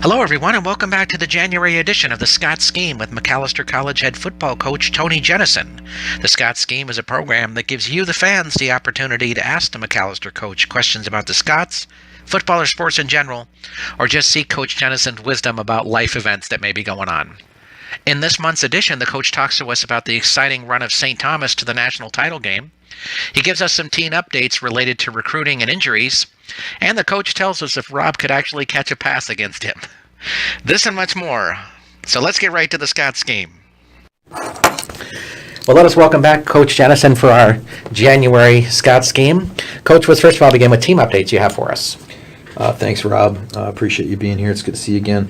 Hello, everyone, and welcome back to the January edition of the Scots Scheme with Macalester College head football coach Tony Jennison. The Scots Scheme is a program that gives you, the fans, the opportunity to ask the Macalester coach questions about the Scots, football or sports in general, or just seek Coach Jennison's wisdom about life events that may be going on. In this month's edition, the coach talks to us about the exciting run of St. Thomas to the national title game. He gives us some team updates related to recruiting and injuries, and the coach tells us if Rob could actually catch a pass against him. This and much more. So let's get right to the Scots Scheme. Well, let us welcome back Coach Jennison for our January Scots Scheme. Coach, let's first of all begin with team updates you have for us. Thanks, Rob. Appreciate you being here. It's good to see you again.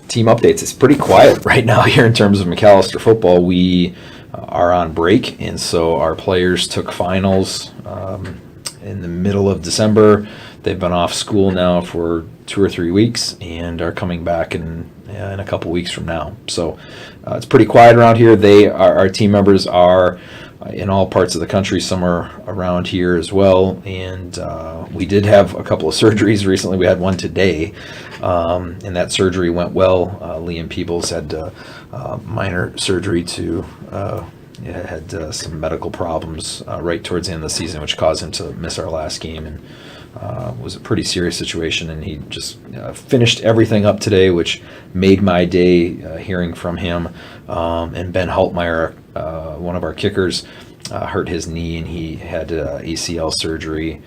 Team updates. It's pretty quiet right now here in terms of Macalester football. We are on break, and so our players took finals in the middle of December. They've been off school now for 2 or 3 weeks and are coming back in a couple weeks from now. So it's pretty quiet around here. Our team members are in all parts of the country. Some are around here as well. And we did have a couple of surgeries recently. We had one today, and that surgery went well. Liam Peebles had minor surgery had some medical problems right towards the end of the season, which caused him to miss our last game, and was a pretty serious situation. And he just finished everything up today, which made my day hearing from him. And Ben Haltmeyer, one of our kickers, hurt his knee, and he had ACL surgery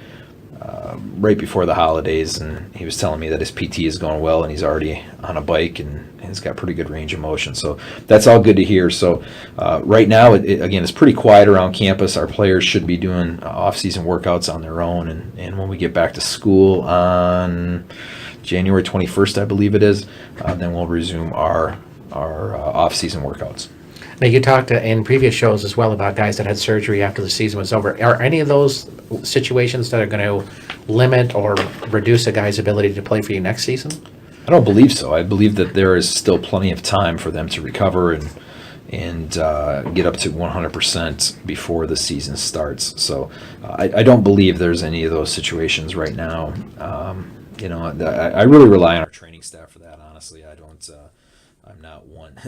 right before the holidays, and he was telling me that his PT is going well, and he's already on a bike, and he's got pretty good range of motion. So that's all good to hear. So right now, again, it's pretty quiet around campus. Our players should be doing off-season workouts on their own, and when we get back to school on January 21st, I believe it is, then we'll resume our off-season workouts. Now, you talked in previous shows as well about guys that had surgery after the season was over. Are any of those situations that are going to limit or reduce a guy's ability to play for you next season? I don't believe so. I believe that there is still plenty of time for them to recover and get up to 100% before the season starts. So I don't believe there's any of those situations right now. I really rely on our training staff for that. Honestly, I'm not one.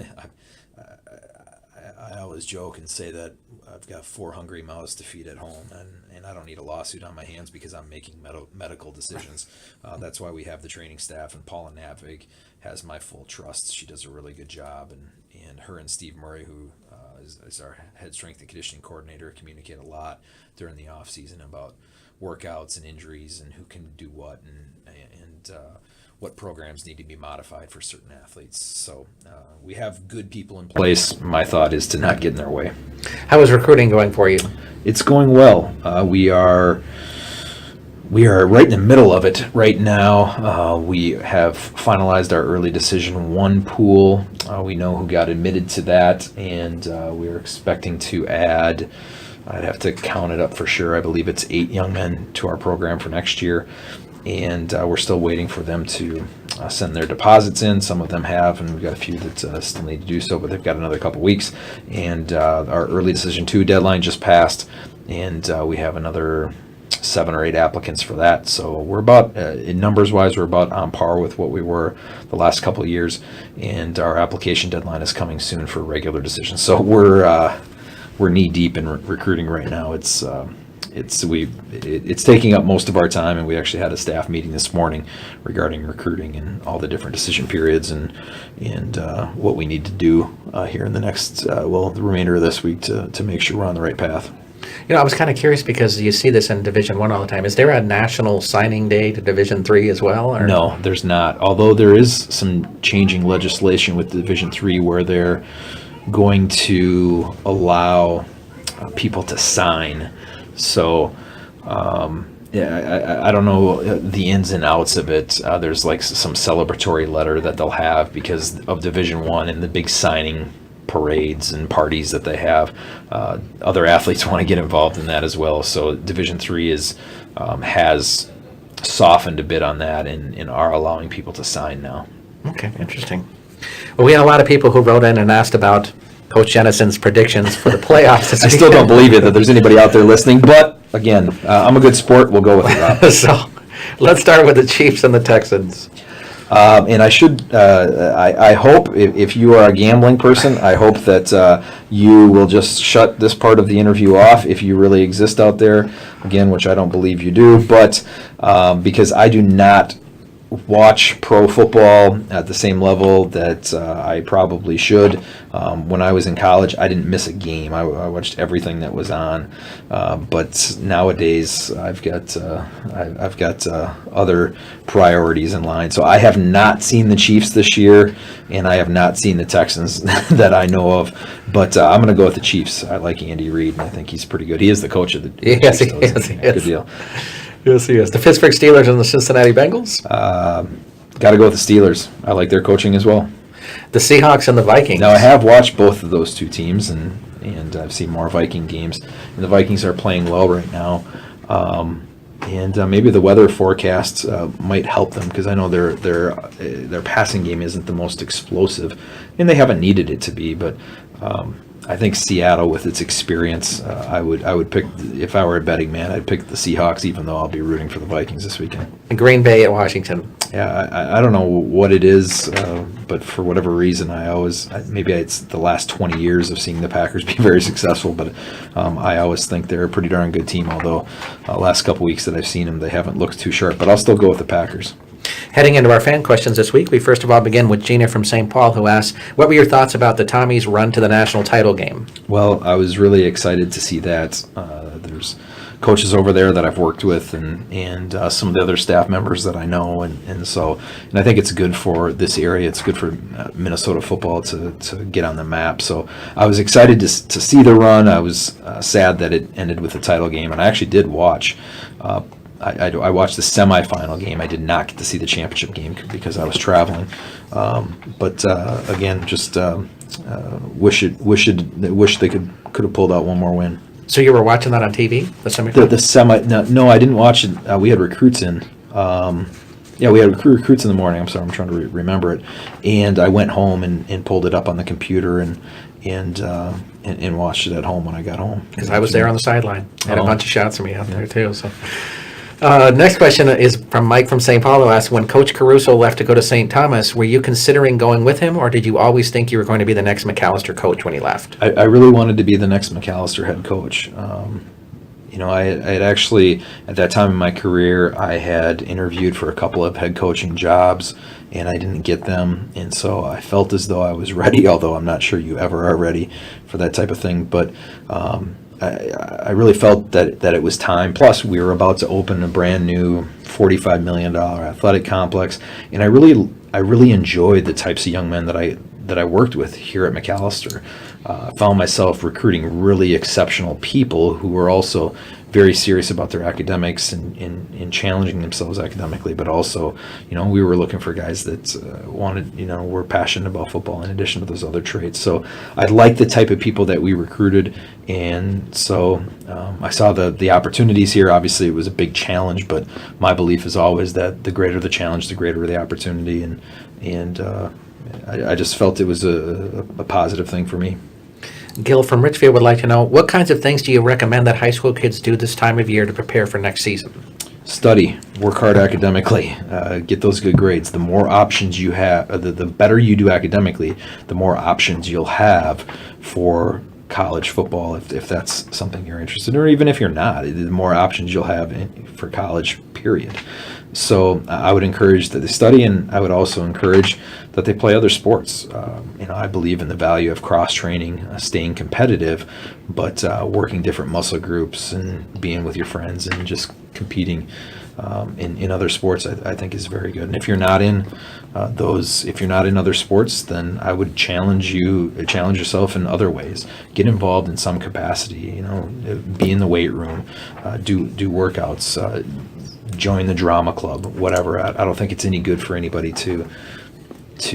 I always joke and say that I've got 4 hungry mouths to feed at home, and I don't need a lawsuit on my hands because I'm making medical decisions. That's why we have the training staff, and Paula Navig has my full trust. She does a really good job, and her and Steve Murray, who is our head strength and conditioning coordinator, communicate a lot during the off season about workouts and injuries and who can do what and what programs need to be modified for certain athletes. So we have good people in place. My thought is to not get in their way. How is recruiting going for you? It's going well. We are right in the middle of it right now. We have finalized our early decision 1 pool. We know who got admitted to that, and we're expecting to add, I'd have to count it up for sure, I believe it's 8 young men to our program for next year. And we're still waiting for them to send their deposits in. Some of them have, and we've got a few that still need to do so, but they've got another couple weeks. And our early decision 2 deadline just passed, and we have another 7 or 8 applicants for that. So we're about, in numbers-wise, we're about on par with what we were the last couple of years. And our application deadline is coming soon for regular decisions. So we're knee-deep in recruiting right now. It's taking up most of our time, and we actually had a staff meeting this morning regarding recruiting and all the different decision periods and what we need to do here in the next the remainder of this week to make sure we're on the right path. I was kind of curious because you see this in Division 1 all the time. Is there a national signing day to Division 3 as well? Or? No, there's not. Although there is some changing legislation with Division 3 where they're going to allow people to sign. So, I don't know the ins and outs of it. There's like some celebratory letter that they'll have because of Division 1 and the big signing parades and parties that they have. Other athletes want to get involved in that as well. So Division 3 has softened a bit on that and are allowing people to sign now. Okay, interesting. Well, we had a lot of people who wrote in and asked about Coach Jennison's predictions for the playoffs. I still don't believe it that there's anybody out there listening, but again, I'm a good sport. We'll go with it, Rob. So let's start with the Chiefs and the Texans. And I should, I hope, if you are a gambling person, I hope that you will just shut this part of the interview off if you really exist out there, again, which I don't believe you do, but because I do not watch pro football at the same level that I probably should. When I was in college, I didn't miss a game. I watched everything that was on. But nowadays, I've got other priorities in line. So I have not seen the Chiefs this year, and I have not seen the Texans that I know of. But I'm going to go with the Chiefs. I like Andy Reid, and I think he's pretty good. He is the coach of the Yes, Chiefs. he is. Good deal. Yes, yes. The Pittsburgh Steelers and the Cincinnati Bengals. Got to go with the Steelers. I like their coaching as well. The Seahawks and the Vikings. Now, I have watched both of those two teams, and I've seen more Viking games. And the Vikings are playing well right now. And maybe the weather forecasts might help them, because I know their passing game isn't the most explosive, and they haven't needed it to be. But I think Seattle, with its experience, I would pick. If I were a betting man, I'd pick the Seahawks, even though I'll be rooting for the Vikings this weekend. And Green Bay at Washington. Yeah, I don't know what it is, but for whatever reason, maybe it's the last 20 years of seeing the Packers be very successful, but I always think they're a pretty darn good team, although last couple weeks that I've seen them, they haven't looked too sharp, but I'll still go with the Packers. Heading into our fan questions this week, we first of all begin with Gina from St. Paul, who asks, what were your thoughts about the Tommies' run to the national title game? Well, I was really excited to see that. There's coaches over there that I've worked with, and some of the other staff members that I know, and I think it's good for this area. It's good for Minnesota football to get on the map. So I was excited to see the run. I was sad that it ended with the title game, and I actually did watch. I watched the semifinal game. I did not get to see the championship game because I was traveling. But again, just wish they could have pulled out one more win. So you were watching that on TV, the semifinal? No, I didn't watch it. We had recruits in. We had recruits in the morning. I'm sorry, I'm trying to remember it. And I went home and pulled it up on the computer and watched it at home when I got home. Because I was there on the sideline. I had a bunch of shots of me out there too. So. Next question is from Mike from St. Paul, who asked, when Coach Caruso left to go to St. Thomas, were you considering going with him, or did you always think you were going to be the next Macalester coach when he left? I really wanted to be the next Macalester head coach. I had actually, at that time in my career, I had interviewed for a couple of head coaching jobs, and I didn't get them. And so I felt as though I was ready, although I'm not sure you ever are ready for that type of thing. But I really felt that it was time. Plus, we were about to open a brand new $45 million athletic complex, and I really enjoyed the types of young men that I worked with here at Macalester. I found myself recruiting really exceptional people who were also very serious about their academics and challenging themselves academically, but also, we were looking for guys that were passionate about football in addition to those other traits. So I liked the type of people that we recruited, and so I saw the opportunities here. Obviously, it was a big challenge, but my belief is always that the greater the challenge, the greater the opportunity, and I just felt it was a positive thing for me. Gil from Richfield would like to know, what kinds of things do you recommend that high school kids do this time of year to prepare for next season? Study, work hard academically, get those good grades. The more options you have, the better you do academically, the more options you'll have for college football, if that's something you're interested in, or even if you're not, the more options you'll have for college, period. So I would encourage that they study, and I would also encourage that they play other sports. I believe in the value of cross-training, staying competitive, but working different muscle groups and being with your friends and just competing in other sports, I think is very good. And if you're not in if you're not in other sports, then I would challenge yourself in other ways. Get involved in some capacity. Be in the weight room, do workouts, join the drama club, whatever. I don't think it's any good for anybody to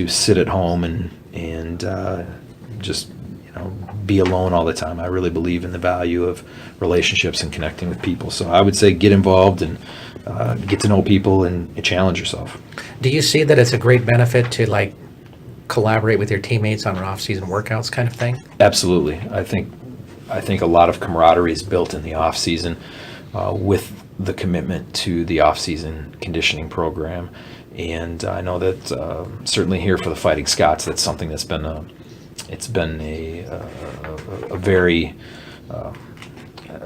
sit at home and just be alone all the time. I really believe in the value of relationships and connecting with people. So I would say get involved and get to know people and challenge yourself. Do you see that it's a great benefit to collaborate with your teammates on an off-season workouts kind of thing? Absolutely. I think a lot of camaraderie is built in the off-season with the commitment to the off-season conditioning program. And I know that certainly here for the Fighting Scots, that's something that's been a very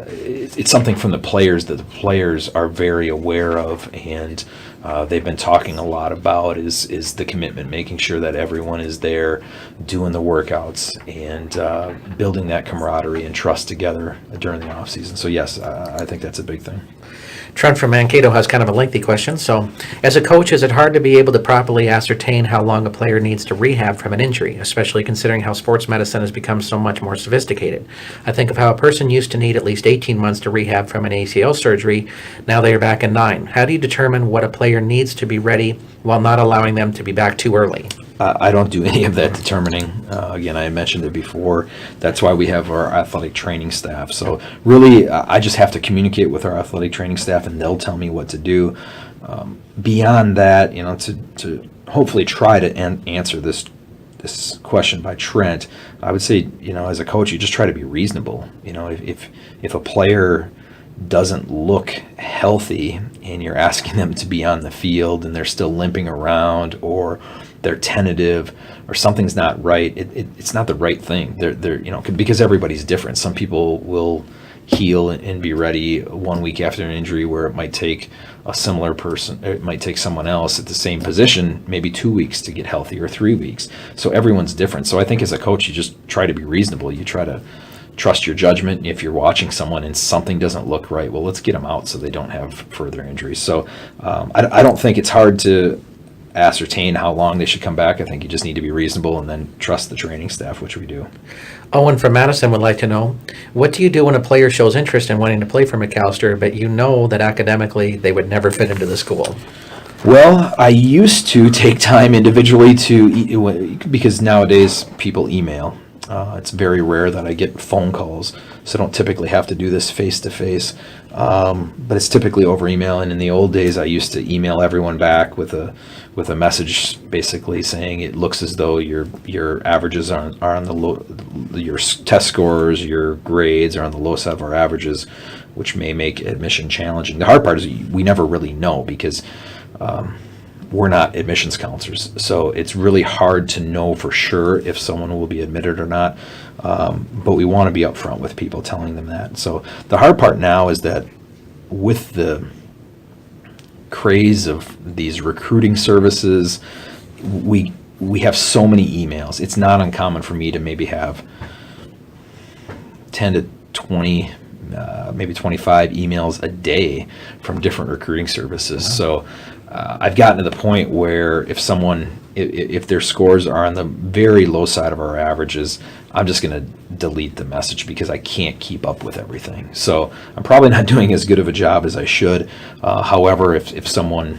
it's something from the players that the players are very aware of, and they've been talking a lot about is the commitment, making sure that everyone is there doing the workouts and building that camaraderie and trust together during the off season. So yes, I think that's a big thing. Trent from Mankato has kind of a lengthy question. So, as a coach, is it hard to be able to properly ascertain how long a player needs to rehab from an injury, especially considering how sports medicine has become so much more sophisticated? I think of how a person used to need at least 18 months to rehab from an ACL surgery. Now they are back in 9. How do you determine what a player needs to be ready while not allowing them to be back too early? I don't do any of that determining. Again, I mentioned it before. That's why we have our athletic training staff. So really, I just have to communicate with our athletic training staff, and they'll tell me what to do. Beyond that, to hopefully try to answer this question by Trent, I would say, as a coach, you just try to be reasonable. If a player doesn't look healthy and you're asking them to be on the field and they're still limping around, or they're tentative, or something's not right, it's not the right thing. They're because everybody's different. Some people will heal and be ready 1 week after an injury, where it might take a similar person, it might take someone else at the same position maybe 2 weeks to get healthy, or 3 weeks. So everyone's different. So I think as a coach, you just try to be reasonable. You try to trust your judgment. If you're watching someone and something doesn't look right, well, let's get them out so they don't have further injuries. So I don't think it's hard to ascertain how long they should come back. I think you just need to be reasonable and then trust the training staff, which we do. Owen from Madison would like to know, what do you do when a player shows interest in wanting to play for Macalester, but you know that academically they would never fit into the school? Well, I used to take time individually because nowadays people email. It's very rare that I get phone calls, so I don't typically have to do this face-to-face. But it's typically over email, and in the old days I used to email everyone back with a message basically saying it looks as though your averages are on the low, your test scores, your grades are on the low side of our averages, which may make admission challenging. The hard part is we never really know, because we're not admissions counselors, so it's really hard to know for sure if someone will be admitted or not. But we want to be upfront with people, telling them that. So the hard part now is that with the craze of these recruiting services, we have so many emails. It's not uncommon for me to maybe have 10 to 20, maybe 25 emails a day from different recruiting services. So I've gotten to the point where if their scores are on the very low side of our averages, I'm just going to delete the message, because I can't keep up with everything. So I'm probably not doing as good of a job as I should. However, if someone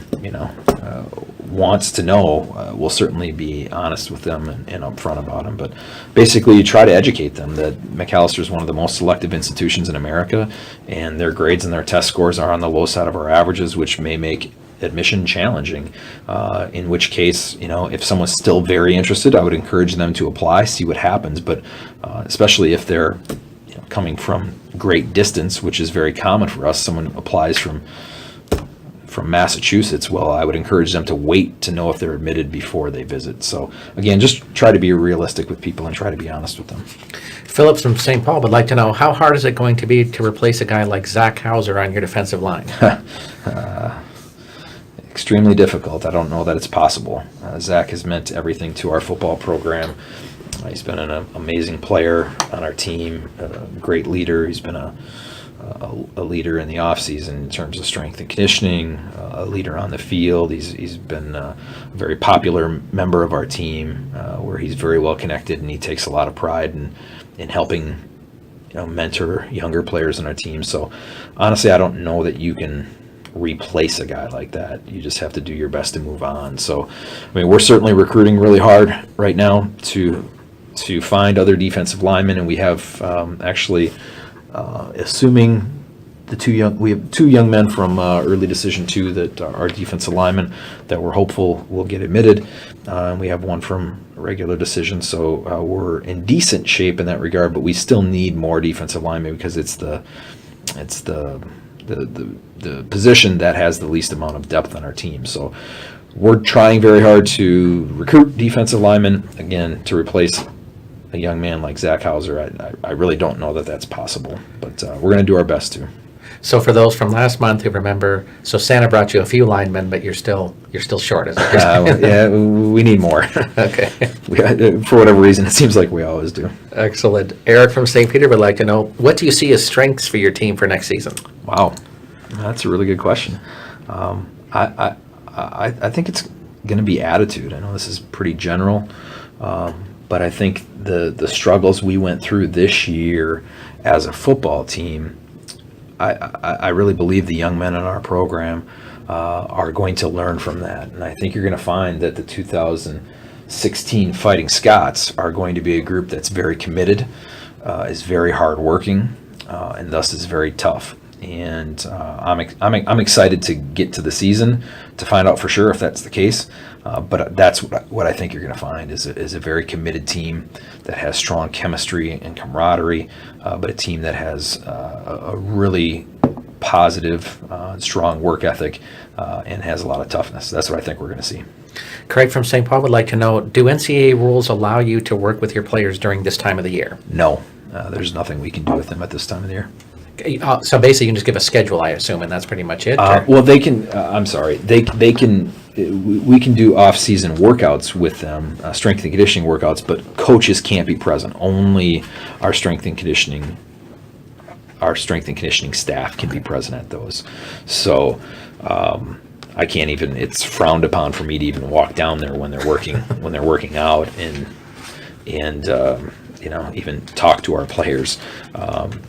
wants to know, we'll certainly be honest with them and upfront about them. But basically, you try to educate them that Macalester is one of the most selective institutions in America, and their grades and their test scores are on the low side of our averages, which may make admission challenging, in which case, if someone's still very interested, I would encourage them to apply, see what happens. But especially if they're coming from great distance, which is very common for us, someone applies from Massachusetts, well, I would encourage them to wait to know if they're admitted before they visit. So again, just try to be realistic with people and try to be honest with them. Phillips from St. Paul would like to know, how hard is it going to be to replace a guy like Zach Hauser on your defensive line? Extremely difficult. I don't know that it's possible. Zach has meant everything to our football program. He's been an amazing player on our team, a great leader. He's been a leader in the offseason in terms of strength and conditioning, a leader on the field. He's been a very popular member of our team, where he's very well connected, and he takes a lot of pride in helping mentor younger players on our team. So honestly, I don't know that you can replace a guy like that. You just have to do your best to move on. So we're certainly recruiting really hard right now to find other defensive linemen, and we have assuming we have two young men from early Decision 2 that are defensive linemen that we're hopeful will get admitted, and we have one from regular Decision. So we're in decent shape in that regard, but we still need more defensive linemen, because it's the position that has the least amount of depth on our team. So we're trying very hard to recruit defensive linemen, again, to replace a young man like Zach Hauser. I really don't know that that's possible, but we're going to do our best to. So for those from last month who remember, so Santa brought you a few linemen, but you're still short, isn't it? Yeah, we need more. Okay. For whatever reason, it seems like we always do. Excellent. Eric from St. Peter would like to know, what do you see as strengths for your team for next season? Wow, that's a really good question. I think it's going to be attitude. I know this is pretty general, but I think the struggles we went through this year as a football team, I really believe the young men in our program are going to learn from that. And I think you're going to find that the 2016 Fighting Scots are going to be a group that's very committed, is very hardworking, and thus is very tough. And I'm excited to get to the season to find out for sure if that's the case. But that's what I think you're going to find is a very committed team that has strong chemistry and camaraderie, but a team that has a really positive, strong work ethic and has a lot of toughness. That's what I think we're going to see. Craig from St. Paul would like to know, do NCAA rules allow you to work with your players during this time of the year? No, there's nothing we can do with them at this time of the year. So basically, you can just give a schedule, I assume, and that's pretty much it? Well, they can. I'm sorry. They can. We can do off-season workouts with them, strength and conditioning workouts, but coaches can't be present. Only our strength and conditioning staff can be present at those. So I can't even. It's frowned upon for me to even walk down there when they're working out and even talk to our players.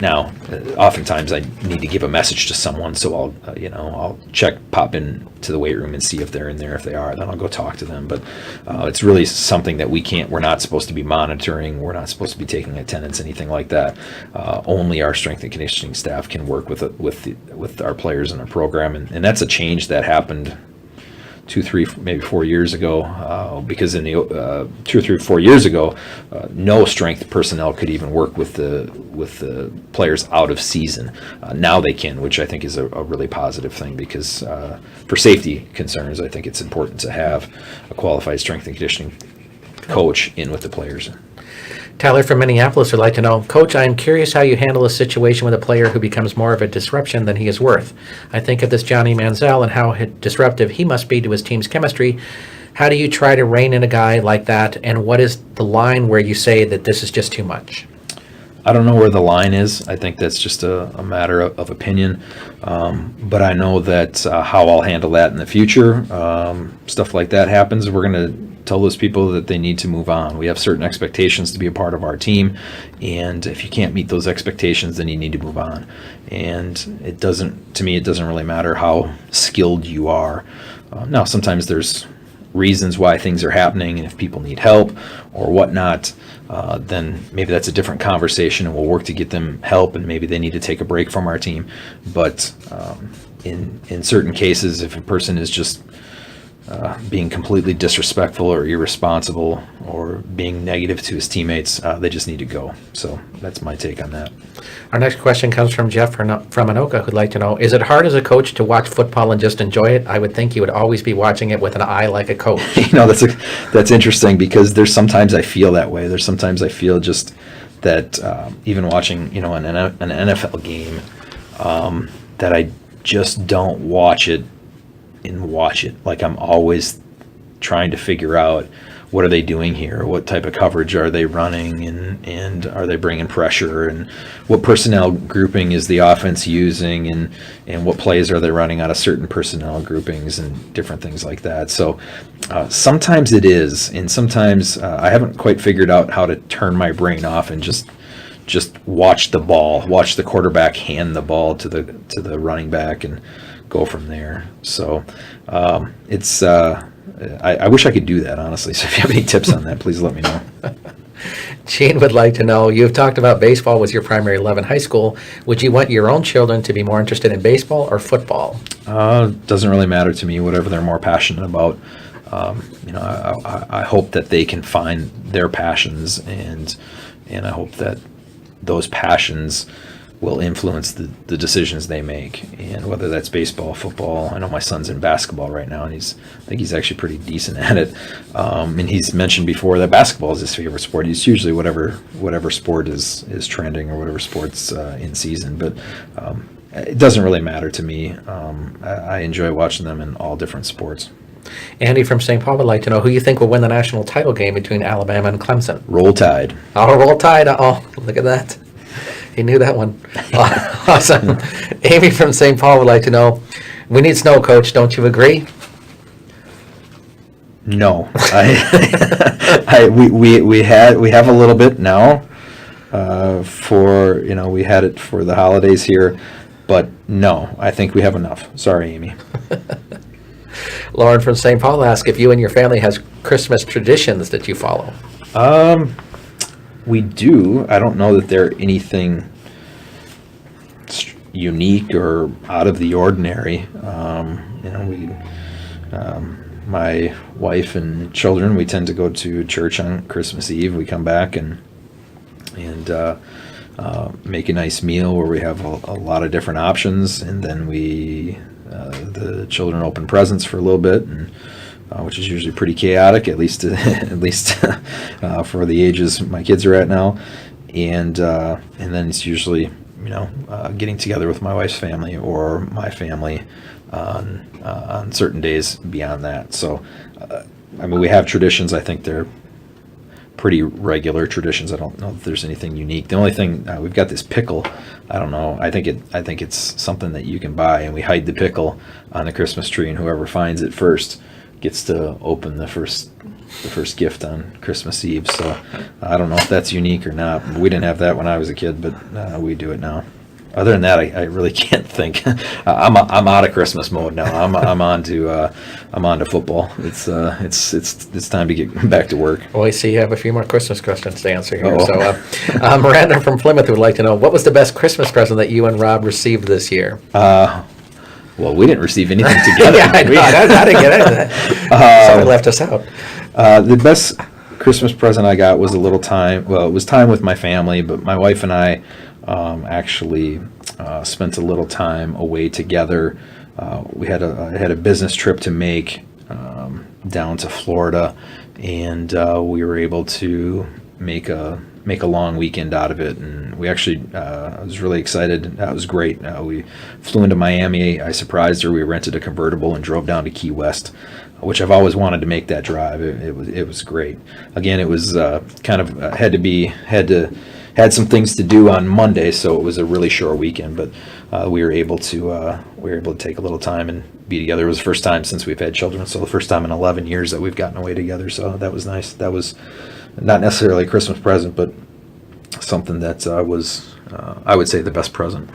Now, oftentimes I need to give a message to someone, so I'll pop in to the weight room and see if they're in there. If they are, then I'll go talk to them. But it's really something that we're not supposed to be monitoring. We're not supposed to be taking attendance, anything like that. Only our strength and conditioning staff can work with our players in our program, and that's a change that happened 2, 3, maybe 4 years ago, because in the 2 or 3, 4 years ago, no strength personnel could even work with the players out of season. Now they can, which I think is a really positive thing, because for safety concerns, I think it's important to have a qualified strength and conditioning coach in with the players. Tyler from Minneapolis would like to know, Coach, I am curious how you handle a situation with a player who becomes more of a disruption than he is worth. I think of this Johnny Manziel and how disruptive he must be to his team's chemistry. How do you try to rein in a guy like that, and what is the line where you say that this is just too much? I don't know where the line is. I think that's just a matter of opinion. But I know that how I'll handle that in the future, stuff like that happens, we're going to tell those people that they need to move on. We have certain expectations to be a part of our team, and if you can't meet those expectations, then you need to move on. And to me, it doesn't really matter how skilled you are. Now, sometimes there's reasons why things are happening, and if people need help or whatnot, then maybe that's a different conversation, and we'll work to get them help, and maybe they need to take a break from our team. But in certain cases, if a person is just being completely disrespectful or irresponsible or being negative to his teammates, they just need to go. So that's my take on that. Our next question comes from Jeff from Anoka, who'd like to know, is it hard as a coach to watch football and just enjoy it? I would think you would always be watching it with an eye like a coach. That's interesting, because there's sometimes I feel that way. There's sometimes I feel just that even watching an NFL game, that I just don't watch it. Like I'm always trying to figure out, what are they doing here? What type of coverage are they running, and are they bringing pressure, and what personnel grouping is the offense using, and what plays are they running out of certain personnel groupings and different things like that. So sometimes it is, and sometimes I haven't quite figured out how to turn my brain off and just watch the ball, watch the quarterback hand the ball to the running back and go from there. So it's I wish I could do that, honestly. So if you have any tips on that, please let me know. Gene would like to know, you've talked about baseball with your primary love in high school. Would you want your own children to be more interested in baseball or football? Doesn't really matter to me, whatever they're more passionate about. I hope that they can find their passions, and I hope that those passions will influence the decisions they make, and whether that's baseball, football. I know my son's in basketball right now, and I think he's actually pretty decent at it. And he's mentioned before that basketball is his favorite sport. It's usually whatever sport is trending or whatever sport's in season, but it doesn't really matter to me. I enjoy watching them in all different sports. Andy from St. Paul would like to know who you think will win the national title game between Alabama and Clemson. Roll Tide. Oh, Roll Tide. Oh, look at that. He knew that one. Awesome. Amy from St. Paul would like to know, we need snow, Coach. Don't you agree? No, we have a little bit now. We had it for the holidays here, but no, I think we have enough. Sorry, Amy. Lauren from St. Paul asks if you and your family has Christmas traditions that you follow. We do. I don't know that they're anything unique or out of the ordinary. My wife and children, we tend to go to church on Christmas Eve. We come back and make a nice meal where we have a lot of different options, and then the children open presents for a little bit, and which is usually pretty chaotic, at least for the ages my kids are at now, and then it's usually getting together with my wife's family or my family on certain days beyond that. So we have traditions. I think they're pretty regular traditions. I don't know if there's anything unique. The only thing, we've got this pickle. I don't know. I think it's something that you can buy, and we hide the pickle on the Christmas tree, and whoever finds it first gets to open the first gift on Christmas Eve. So I don't know if that's unique or not. We didn't have that when I was a kid, but we do it now. Other than that, I really can't think. I'm out of Christmas mode now. I'm on to football. It's time to get back to work. Well, I see you have a few more Christmas questions to answer here. Oh. So, Miranda from Plymouth would like to know, what was the best Christmas present that you and Rob received this year? Well, we didn't receive anything together. Yeah, I know. I didn't get into that. Somebody left us out. The best Christmas present I got was a little time. Well, it was time with my family, but my wife and I actually spent a little time away together. We had a business trip to make down to Florida, and we were able to make a long weekend out of it. And we actually, I was really excited. That was great. We flew into Miami. I surprised her. We rented a convertible and drove down to Key West, which I've always wanted to make that drive. It was great. Again, it was had some things to do on Monday, so it was a really short weekend. But we were able to take a little time and be together. It was the first time since we've had children, so the first time in 11 years that we've gotten away together. So that was nice. That was not necessarily a Christmas present, but something that was, I would say, the best present.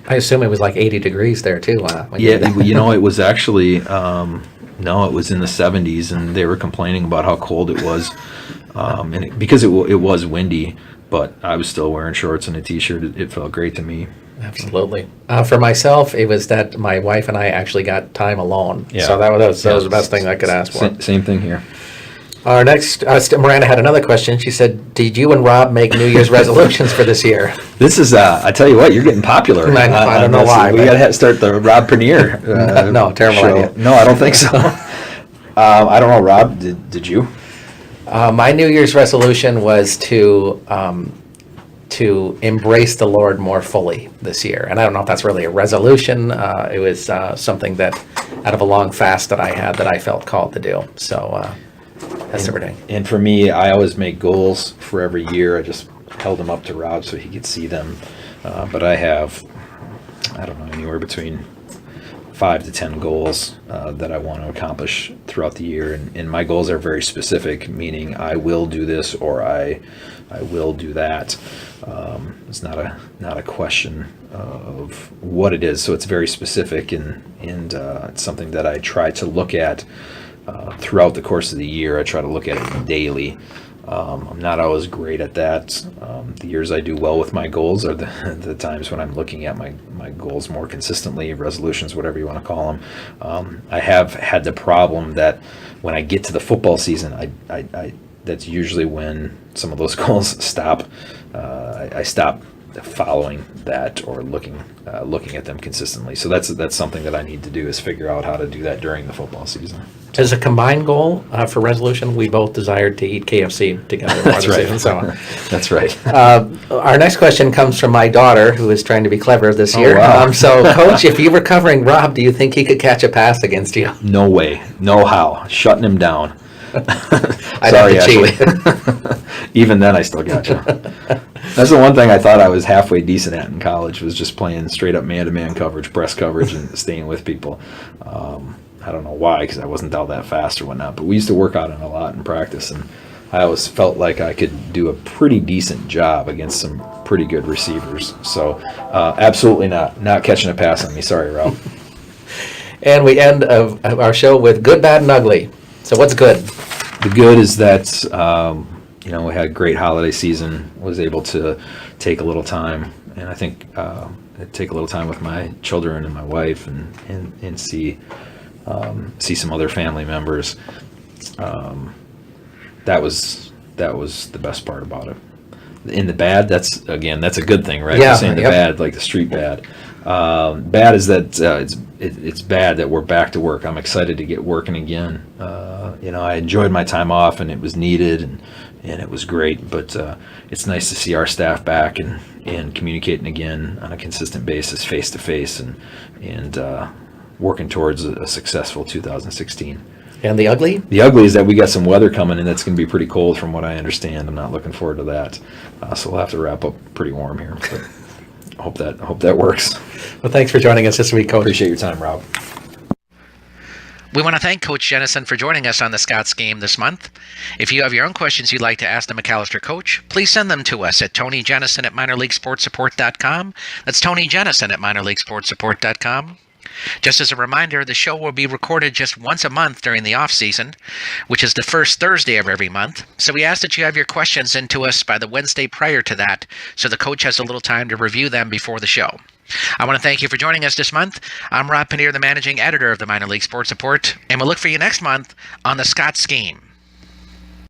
I assume it was like 80 degrees there too. It was actually, no, it was in the 70s, and they were complaining about how cold it was, because it was windy. But I was still wearing shorts and a t-shirt. It felt great to me. Absolutely. For myself, it was that my wife and I actually got time alone. Yeah. So that was the best thing I could ask for. Same thing here. Our next, Miranda had another question. She said, did you and Rob make New Year's resolutions for this year? This is, I tell you what, you're getting popular. I don't know why. We got to start the Rob Pannier No, terrible show. idea. No, I don't think so. I don't know, Rob, did you? My New Year's resolution was to embrace the Lord more fully this year. And I don't know if that's really a resolution. It was something that, out of a long fast that I had, that I felt called to do. So that's the thing. And for me, I always make goals for every year. I just held them up to Rob so he could see them. But I have, I don't know, anywhere between 5 to 10 goals that I want to accomplish throughout the year, and my goals are very specific, meaning I will do this or I will do that. It's not a question of what it is, so it's very specific, and it's something that I try to look at throughout the course of the year. I try to look at it daily. I'm not always great at that. The years I do well with my goals are the times when I'm looking at my goals more consistently, resolutions, whatever you want to call them. I have had the problem that when I get to the football season, I that's usually when some of those goals stop. I stop following that or looking at them consistently. So that's something that I need to do, is figure out how to do that during the football season. As a combined goal for resolution, we both desired to eat KFC together. That's right. So, That's right. our next question comes from my daughter, who is trying to be clever this year. Wow. So, Coach, if you were covering Rob, do you think he could catch a pass against you? No way. No how. Shutting him down. I'd Sorry, have to cheat. Ashley. Even then, I still got you. That's the one thing I thought I was halfway decent at in college, was just playing straight up man-to-man coverage, press coverage, and staying with people. I don't know why, because I wasn't all that fast or whatnot, but we used to work on it a lot in practice, and I always felt like I could do a pretty decent job against some pretty good receivers. So absolutely not catching a pass on me. Sorry, Rob. And we end of our show with good, bad, and ugly. So what's good? The good is that we had a great holiday season, was able to take a little time, and I think take a little time with my children and my wife, and see some other family members. That was the best part about it. In the bad, that's a good thing, right? Yeah. We're saying the bad, like the street bad. Bad is that it's bad that we're back to work. I'm excited to get working again. I enjoyed my time off, and it was needed, and it was great. But it's nice to see our staff back and communicating again on a consistent basis, face to face, and working towards a successful 2016. And the ugly? The ugly is that we got some weather coming, and that's going to be pretty cold from what I understand. I'm not looking forward to that. So we'll have to wrap up pretty warm here. But I hope that works. Well, thanks for joining us this week, Coach. Appreciate your time, Rob. We want to thank Coach Jennison for joining us on the Scots Game this month. If you have your own questions you'd like to ask the Macalester coach, please send them to us at TonyJennison@minorleaguesportsupport.com. That's Tony Jennison at minorleaguesportsupport.com. Just as a reminder, the show will be recorded just once a month during the off-season, which is the first Thursday of every month. So we ask that you have your questions in to us by the Wednesday prior to that, so the coach has a little time to review them before the show. I want to thank you for joining us this month. I'm Rob Pannier, the managing editor of the Minor League Sports Report, and we'll look for you next month on the Scots Scheme.